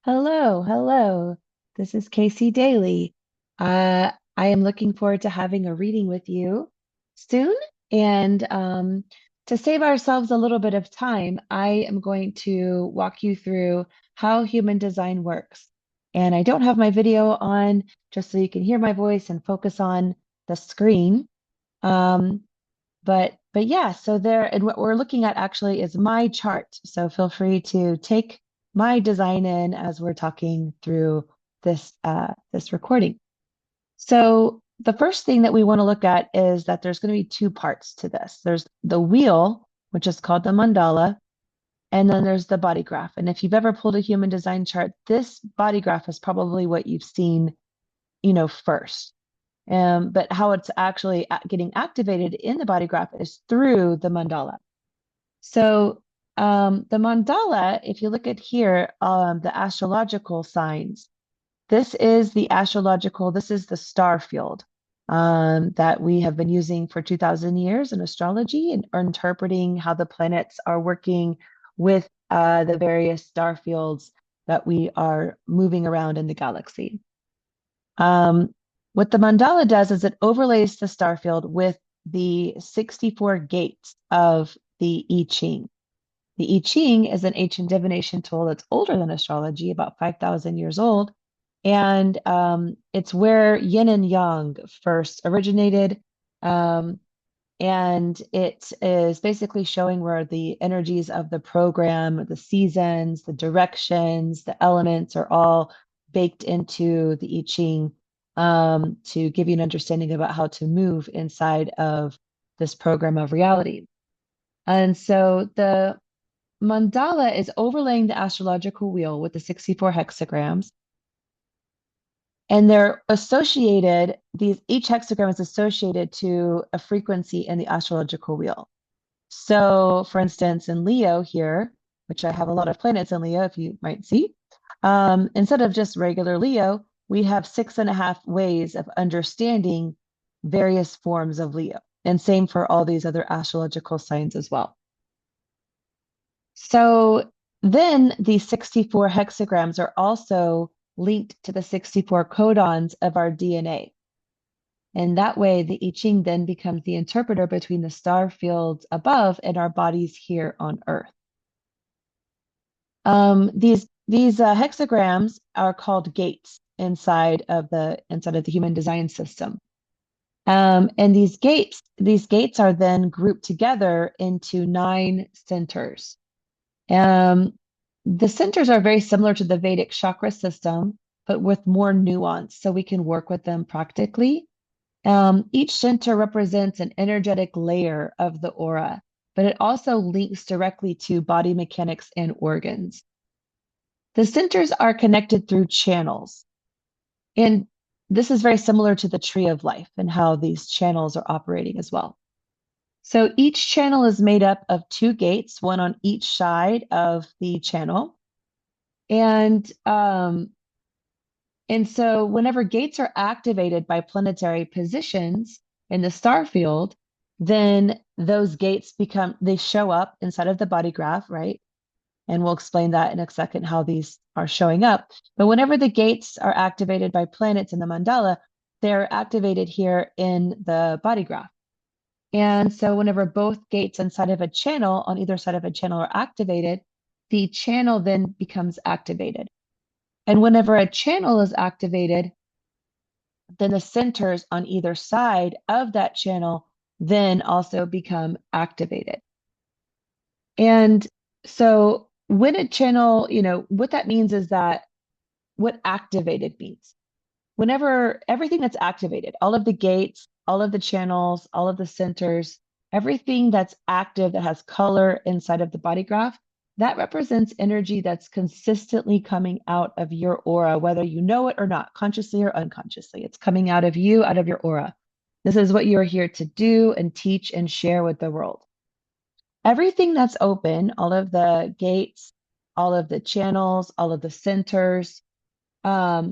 Hello, hello. This is Casey Daly. I am looking forward to having a reading with you soon. And to save ourselves a little bit of time, I am going to walk you through how human design works. And I don't have my video on just so you can hear my voice and focus on the screen. Um, but yeah, so there, and what we're looking at actually is my chart. So feel free to take my design in as we're talking through this recording. So the first thing that we want to look at is that there's going to be two parts to this. There's the wheel, which is called the mandala, and then there's the body graph. And if you've ever pulled a human design chart, this body graph is probably what you've seen, first. But how it's actually getting activated in the body graph is through the mandala. So the mandala, if you look at here, the astrological signs, this is the star field that we have been using for 2000 years in astrology and are interpreting how the planets are working with the various star fields that we are moving around in the galaxy. Um, what the mandala does is it overlays the star field with the 64 gates of the I Ching. The I Ching is an ancient divination tool that's older than astrology, about 5,000 years old. And it's where yin and yang first originated. Um, and it is basically showing where the energies of the program, the seasons, the directions, the elements are all baked into the I Ching to give you an understanding about how to move inside of this program of reality. And so the mandala is overlaying the astrological wheel with the 64 hexagrams. And they're associated, each hexagram is associated to a frequency in the astrological wheel. So, for instance, in Leo here, which I have a lot of planets in Leo, if you might see, instead of just regular Leo, we have 6.5 ways of understanding various forms of Leo. And same for all these other astrological signs as well. So then the 64 hexagrams are also linked to the 64 codons of our DNA. And that way, the I Ching then becomes the interpreter between the star fields above and our bodies here on Earth. These hexagrams are called gates inside of the human design system. And these gates are then grouped together into 9 centers. The centers are very similar to the Vedic chakra system, but with more nuance, so we can work with them practically. Each center represents an energetic layer of the aura, but it also links directly to body mechanics and organs. The centers are connected through channels, and this is very similar to the tree of life and how these channels are operating as well. So each channel is made up of 2 gates, one on each side of the channel. And so whenever gates are activated by planetary positions in the star field, then those gates they show up inside of the body graph, right? And we'll explain that in a second, how these are showing up. But whenever the gates are activated by planets in the mandala, they're activated here in the body graph. And so whenever both gates inside of a channel on either side of a channel are activated, the channel then becomes activated. And whenever a channel is activated, then the centers on either side of that channel then also become activated. And so when a channel, what that means is that what activated means. Whenever everything that's activated, all of the gates, all of the channels, all of the centers, everything that's active that has color inside of the body graph, that represents energy that's consistently coming out of your aura, whether you know it or not, consciously or unconsciously. It's coming out of you, out of your aura. This is what you're here to do and teach and share with the world. Everything that's open, all of the gates, all of the channels, all of the centers,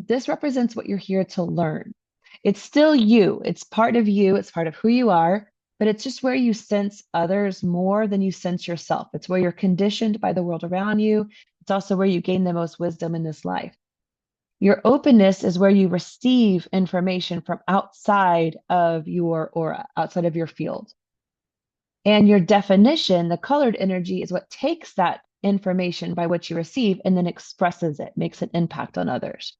this represents what you're here to learn. It's still you. It's part of you. It's part of who you are, but it's just where you sense others more than you sense yourself. It's where you're conditioned by the world around you, It's also where you gain the most wisdom in this life. Your openness is where you receive information from outside of your aura, outside of your field. And your definition, the colored energy, is what takes that information by which you receive and then expresses it, makes an impact on others.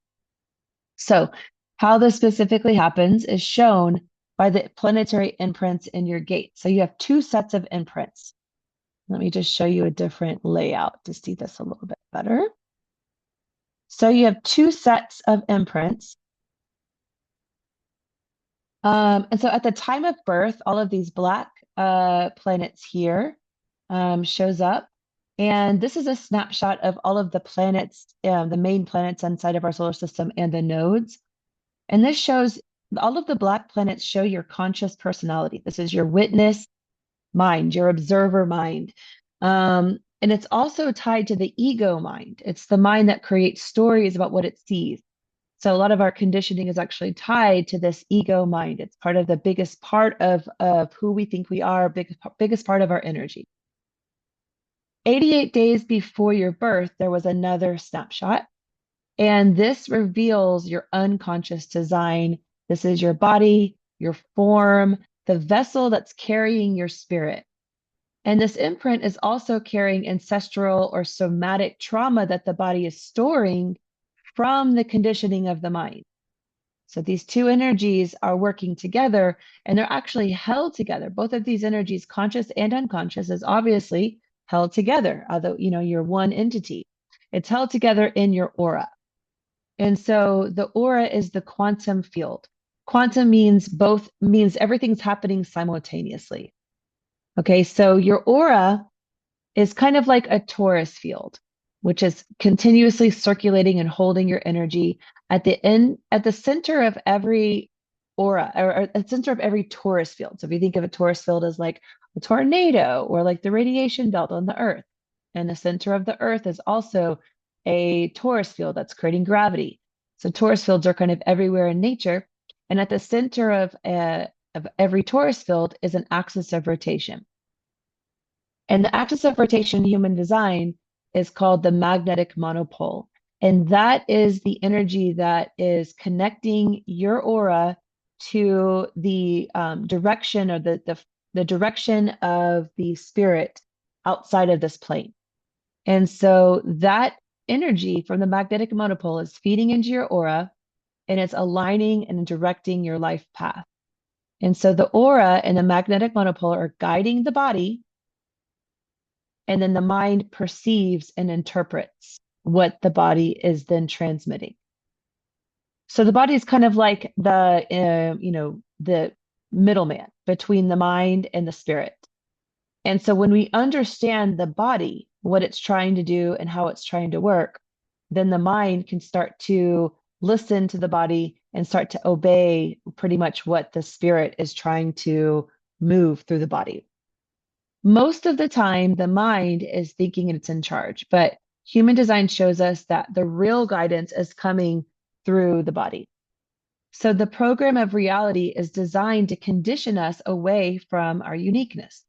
So, how this specifically happens is shown by the planetary imprints in your gate. So, you have two sets of imprints. Let me just show you a different layout to see this a little bit better. So, you have two sets of imprints. And so, at the time of birth, all of these black planets here shows up. And this is a snapshot of all of the planets, the main planets inside of our solar system and the nodes. And this shows all of the black planets show your conscious personality. This is your witness mind, your observer mind. And it's also tied to the ego mind. It's the mind that creates stories about what it sees. So a lot of our conditioning is actually tied to this ego mind. It's part of the biggest part of who we think we are, biggest part of our energy. 88 days before your birth, there was another snapshot. And this reveals your unconscious design. This is your body, your form, the vessel that's carrying your spirit. And this imprint is also carrying ancestral or somatic trauma that the body is storing from the conditioning of the mind. So these two energies are working together and they're actually held together. Both of these energies, conscious and unconscious, is obviously held together, although you're one entity. It's held together in your aura. And so the aura is the quantum field. Quantum means everything's happening simultaneously. Okay, so your aura is kind of like a torus field, which is continuously circulating and holding your energy at the center of every aura, or at the center of every torus field. So if you think of a torus field as like a tornado or like the radiation belt on the Earth, and the center of the Earth is also a torus field that's creating gravity. So torus fields are kind of everywhere in nature, and at the center of every torus field is an axis of rotation. And the axis of rotation in human design is called the magnetic monopole. And that is the energy that is connecting your aura to the direction, or the direction of the spirit outside of this plane. And so that energy from the magnetic monopole is feeding into your aura, and it's aligning and directing your life path. And so the aura and the magnetic monopole are guiding the body, and then the mind perceives and interprets what the body is then transmitting. So the body is kind of like the middleman between the mind and the spirit. And so when we understand the body, what it's trying to do and how it's trying to work, then the mind can start to listen to the body and start to obey pretty much what the spirit is trying to move through the body. Most of the time, the mind is thinking it's in charge, but human design shows us that the real guidance is coming through the body. So the program of reality is designed to condition us away from our uniqueness.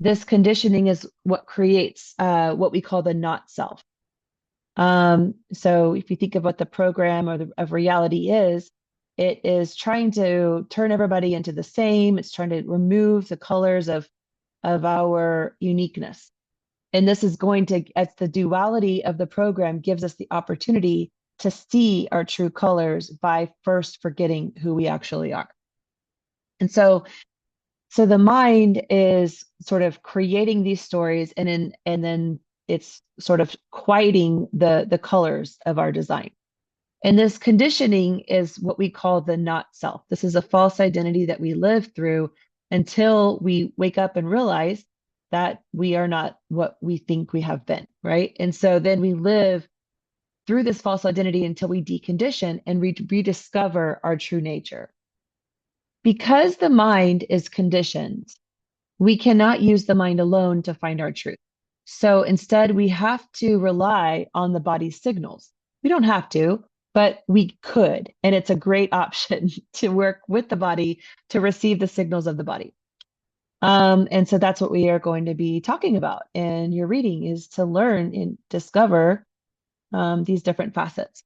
This conditioning is what creates what we call the not self. So if you think of what the program of reality is, it is trying to turn everybody into the same. It's trying to remove the colors of our uniqueness. And this is going to, as the duality of the program gives us the opportunity to see our true colors by first forgetting who we actually are. And so the mind is sort of creating these stories, and then it's sort of quieting the colors of our design. And this conditioning is what we call the not self. This is a false identity that we live through until we wake up and realize that we are not what we think we have been, right? And so then we live through this false identity until we decondition and rediscover our true nature. Because the mind is conditioned, we cannot use the mind alone to find our truth. So instead, we have to rely on the body's signals. We don't have to, but we could. And it's a great option to work with the body to receive the signals of the body. And so that's what we are going to be talking about in your reading is to learn and discover these different facets.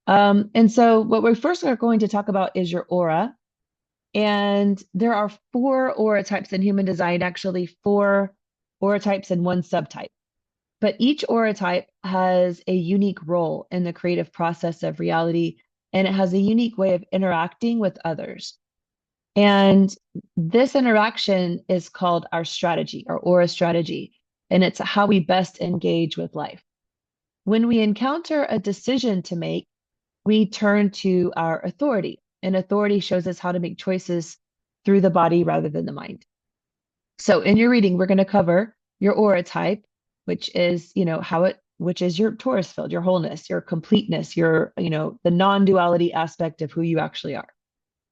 And so what we first are going to talk about is your aura. And there are four aura types in human design, actually four aura types and one subtype. But each aura type has a unique role in the creative process of reality, and it has a unique way of interacting with others. And this interaction is called our strategy, our aura strategy, and it's how we best engage with life. When we encounter a decision to make, we turn to our authority, and authority shows us how to make choices through the body rather than the mind. So in your reading, we're going to cover your aura type, which is, which is your Taurus field, your wholeness, your completeness, your, the non-duality aspect of who you actually are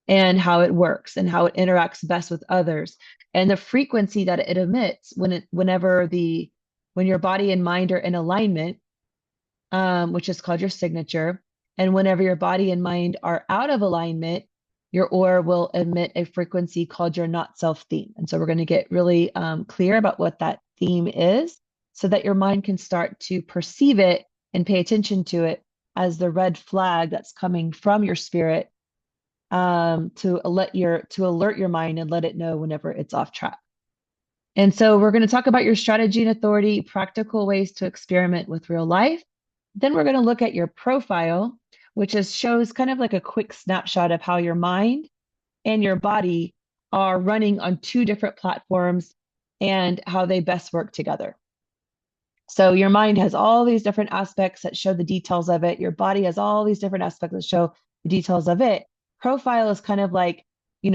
and how it works and how it interacts best with others and the frequency that it emits when your body and mind are in alignment, which is called your signature. And whenever your body and mind are out of alignment, your aura will emit a frequency called your not self theme. And so we're going to get really clear about what that theme is so that your mind can start to perceive it and pay attention to it as the red flag that's coming from your spirit, to alert your mind and let it know whenever it's off track. And so we're going to talk about your strategy and authority, practical ways to experiment with real life. Then we're going to look at your profile, which shows kind of like a quick snapshot of how your mind and your body are running on two different platforms and how they best work together. So your mind has all these different aspects that show the details of it. Your body has all these different aspects that show the details of it. Profile is kind of like,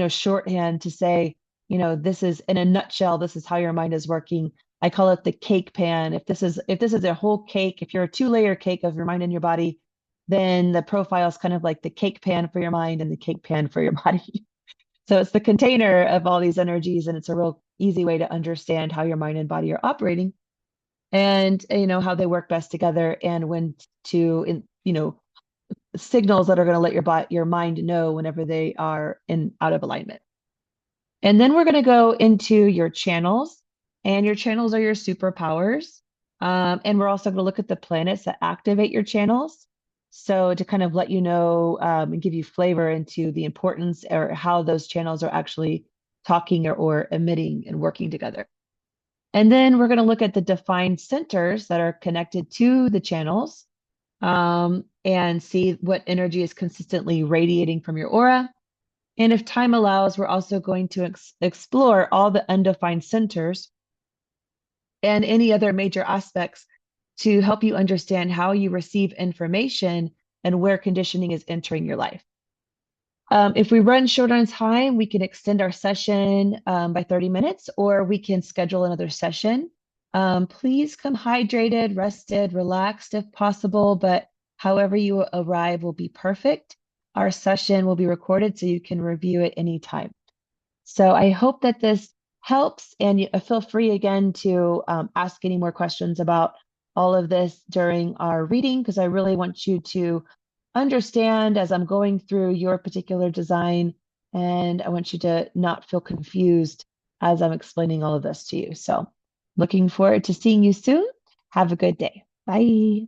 shorthand to say, this is in a nutshell, this is how your mind is working. I call it the cake pan. If this is a whole cake, if you're a two-layer cake of your mind and your body, then the profile is kind of like the cake pan for your mind and the cake pan for your body. So it's the container of all these energies, and it's a real easy way to understand how your mind and body are operating and how they work best together and when to signals that are going to let your mind know whenever they are in out of alignment. And then we're going to go into your channels, and your channels are your superpowers. And we're also going to look at the planets that activate your channels. So to kind of let you know and give you flavor into the importance or how those channels are actually talking or emitting and working together. And then we're going to look at the defined centers that are connected to the channels, and see what energy is consistently radiating from your aura. And if time allows, we're also going to explore all the undefined centers and any other major aspects to help you understand how you receive information and where conditioning is entering your life. If we run short on time, we can extend our session by 30 minutes, or we can schedule another session. Please come hydrated, rested, relaxed if possible, but however you arrive will be perfect. Our session will be recorded so you can review it anytime. So I hope that this helps, and feel free again to ask any more questions about all of this during our reading, because I really want you to understand as I'm going through your particular design, and I want you to not feel confused as I'm explaining all of this to you. So looking forward to seeing you soon. Have a good day. Bye.